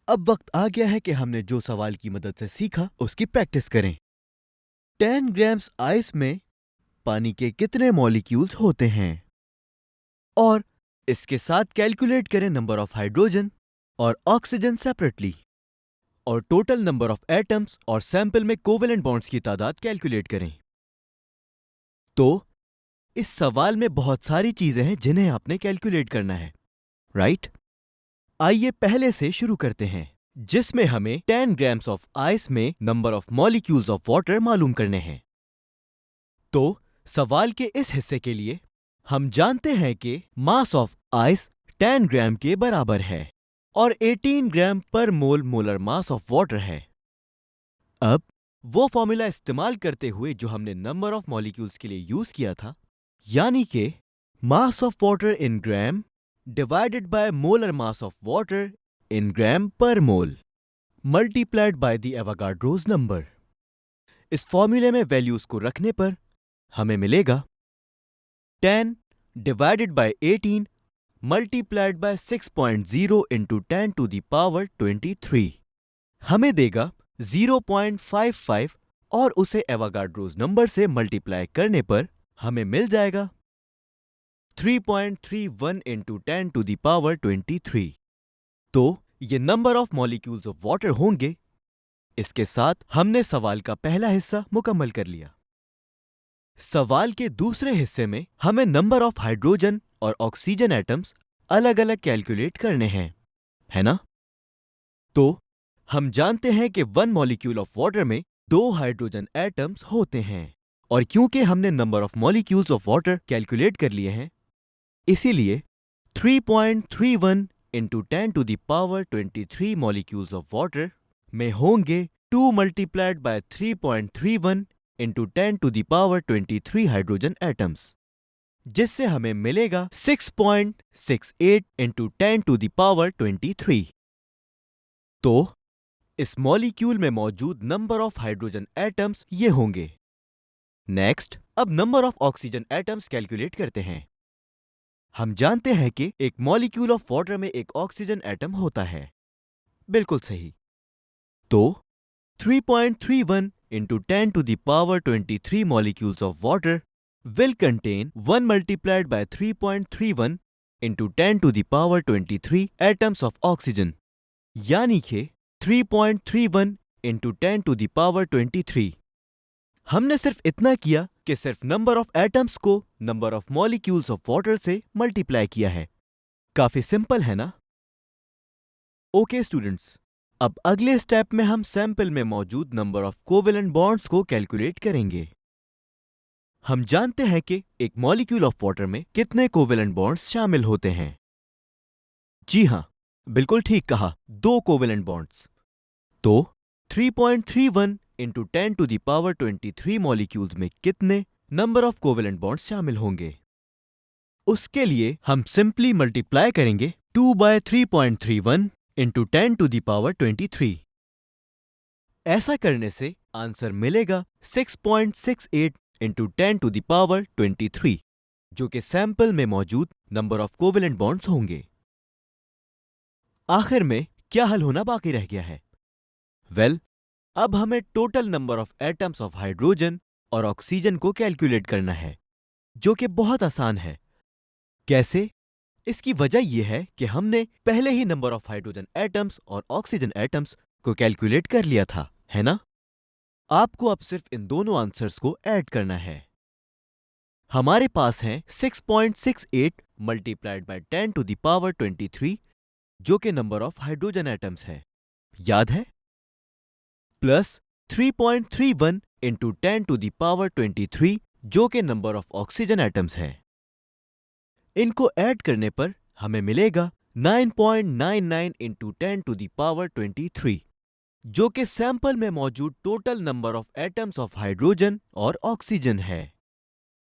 अब वक्त आ गया है कि हमने जो सवाल की मदद से सीखा उसकी प्रैक्टिस करें। 10 ग्राम्स आइस में पानी के कितने मॉलिक्यूल्स होते हैं? और इसके साथ कैलकुलेट करें नंबर ऑफ हाइड्रोजन और ऑक्सीजन सेपरेटली, और टोटल नंबर ऑफ एटम्स और सैंपल में कोवेलेंट बॉन्ड्स की तादाद कैलकुलेट करें। तो इस सवाल में बहुत सारी चीजें हैं जिन्हें आपने कैलकुलेट करना है, राइट? आइए पहले से शुरू करते हैं, जिसमें हमें 10 ग्राम्स ऑफ आइस में number of molecules of water मालूम करने हैं। तो सवाल के इस हिस्से के लिए हम जानते हैं कि मास ऑफ आइस 10 ग्राम के बराबर है और 18 ग्राम per mole molar mass of water है। अब वो फॉर्मूला इस्तेमाल करते हुए जो हमने नंबर ऑफ मॉलिक्यूल्स के लिए यूज किया था, यानी कि mass of water in gram divided by molar mass of water in gram per mole multiplied by the Avogadro's number. इस फॉर्मूले में वैल्यूज को रखने पर हमें मिलेगा 10 divided by 18 multiplied by 6.0 into 10 to the power 23 हमें देगा 0.55, और उसे एवोगाड्रोस नंबर से मल्टीप्लाई करने पर हमें मिल जाएगा 3.31 इंटू 10 टू द पावर 23। तो ये number of molecules of water होंगे। इसके साथ हमने सवाल का पहला हिस्सा मुकम्मल कर लिया। सवाल के दूसरे हिस्से में हमें नंबर ऑफ हाइड्रोजन और ऑक्सीजन एटम्स अलग अलग कैलकुलेट करने हैं, है ना? तो हम जानते हैं कि 1 मॉलिक्यूल ऑफ वाटर में 2 हाइड्रोजन एटम्स होते हैं, और क्योंकि हमने number of molecules of water calculate कर लिए हैं, इसीलिए 3.31 into 10 to the power 23 molecules of water में होंगे 2 multiplied by 3.31 into 10 to the power 23 hydrogen atoms, जिससे हमें मिलेगा 6.68 इंटू 10 टू द पावर 23। तो इस मॉलिक्यूल में मौजूद नंबर ऑफ हाइड्रोजन एटम्स ये होंगे। नेक्स्ट, अब number of oxygen atoms calculate करते हैं। हम जानते हैं कि एक मॉलिक्यूल ऑफ वाटर में एक ऑक्सीजन एटम होता है, बिल्कुल सही। तो 3.31 into 10 to the power 23 molecules of water will contain 1 multiplied by 3.31 into 10 to the power 23 atoms of oxygen, यानी कि 3.31 into 10 to the power 23। हमने सिर्फ इतना किया कि सिर्फ नंबर ऑफ एटम्स को number of molecules of water से मल्टीप्लाई किया है। काफी सिंपल है ना? ओके स्टूडेंट्स, अब अगले स्टेप में हम सैंपल में मौजूद नंबर ऑफ कोवेलेंट बॉन्ड्स को कैलकुलेट करेंगे। हम जानते हैं कि एक मॉलिक्यूल ऑफ वाटर में कितने कोवेलेंट बॉन्ड्स शामिल होते हैं। जी हां, बिल्कुल ठीक कहा, 2 कोवेलेंट बॉन्ड्स। तो 3.31 into 10 to the power 23 molecules में कितने नंबर ऑफ कोवेलेंट बॉन्ड्स शामिल होंगे? उसके लिए हम सिंपली मल्टीप्लाई करेंगे 2 by 3.31 into 10 to the power 23। ऐसा करने से आंसर मिलेगा 6.68 इंटू 10 टू द पावर 23, जो कि सैंपल में मौजूद नंबर ऑफ कोवेलेंट बॉन्ड्स होंगे। आखिर में क्या हल होना बाकी रह गया है? वेल, अब हमें total number of atoms of hydrogen और ऑक्सीजन को कैलकुलेट करना है, जो कि बहुत आसान है। कैसे? इसकी वजह यह है कि हमने पहले ही नंबर ऑफ हाइड्रोजन एटम्स और ऑक्सीजन एटम्स को कैलकुलेट कर लिया था, है ना? आपको अब सिर्फ इन दोनों आंसर्स को ऐड करना है। हमारे पास है 6.68 multiplied by 10 to the power 23, जो कि नंबर ऑफ हाइड्रोजन एटम्स है, याद है? Plus 3.31 into 10 to the power 23, जो कि नंबर ऑफ ऑक्सीजन एटम्स है। इनको ऐड करने पर हमें मिलेगा 9.99 इंटू 10 टू द पावर 23, जो कि सैंपल में मौजूद total number of atoms of hydrogen और ऑक्सीजन है।